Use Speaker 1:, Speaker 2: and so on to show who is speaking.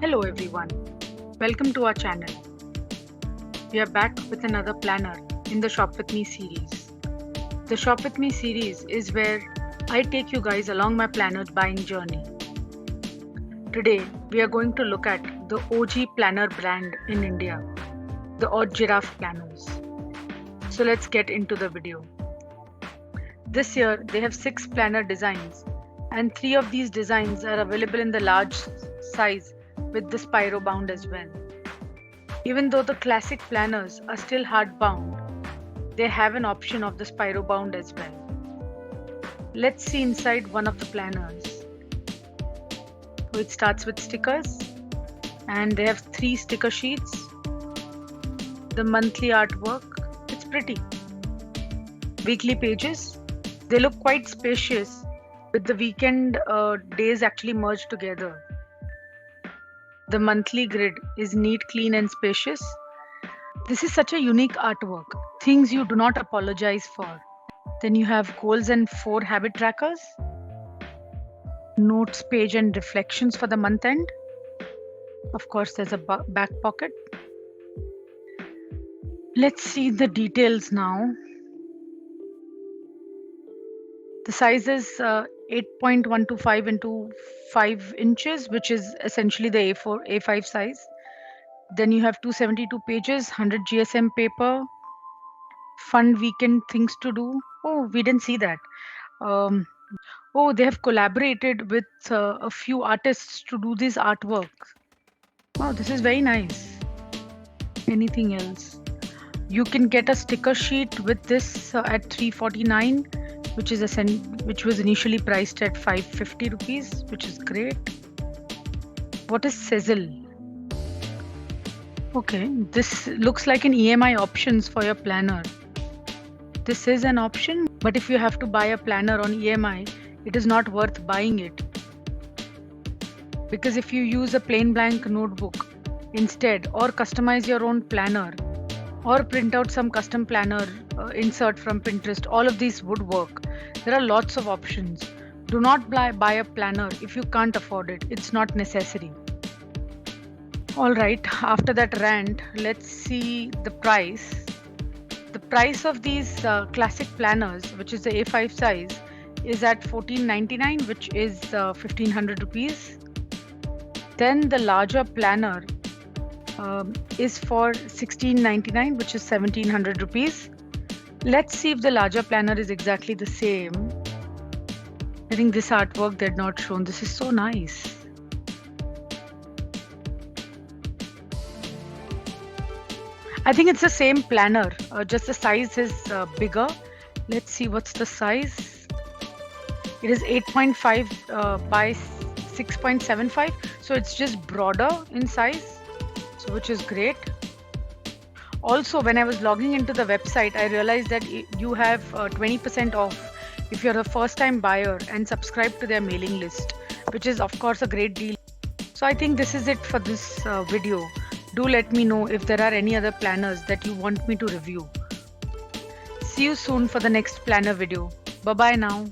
Speaker 1: Hello everyone, welcome to our channel. We are back with another planner in the Shop With Me series. The Shop With Me series is where I take you guys along my planner buying journey. Today we are going to look at the OG planner brand in India, the Odd Giraffe planners. So let's get into the video. This year they have 6 planner designs and 3 of these designs are available in the large size with the Spiro bound as well. Even though the classic planners are still hard bound, they have an option of the Spiro bound as well. Let's see inside one of the planners. So it starts with stickers and they have 3 sticker sheets. The monthly artwork, it's pretty. Weekly pages, they look quite spacious with the weekend days actually merged together. The monthly grid is neat, clean and spacious. This is such a unique artwork, things you do not apologize for. Then you have goals and 4 habit trackers, notes page and reflections for the month end. Of course, there's a back pocket. Let's see the details now. The size is 8.125 into 5 inches, which is essentially the A5 size. Then you have 272 pages, 100 GSM paper, fun weekend things to do. Oh, we didn't see that. Oh, they have collaborated with a few artists to do this artwork. Wow, this is very nice. Anything else? You can get a sticker sheet with this at 349, which was initially priced at 550 rupees, which is great. What is Sizzle? Okay, this looks like an EMI options for your planner. This is an option, but if you have to buy a planner on EMI, it is not worth buying it. Because if you use a plain blank notebook instead, or customize your own planner, or print out some custom planner insert from Pinterest, all of these would work. There are lots of options. Do not buy a planner if you can't afford it. It's not necessary. Alright, after that rant, let's see the price. The price of these classic planners, which is the A5 size, is at $14.99, which is 1500 rupees. Then the larger planner is for $16.99, which is 1700 rupees. Let's see if the larger planner is exactly the same. I think this artwork they're not shown. This is so nice. I think it's the same planner, just the size is bigger. Let's see what's the size. It is 8.5 by 6.75, so it's just broader in size, so which is great. Also, when I was logging into the website, I realized that you have 20% off if you're a first-time buyer and subscribe to their mailing list, which is of course a great deal. So I think this is it for this video. Do let me know if there are any other planners that you want me to review. See you soon for the next planner video. Bye bye now.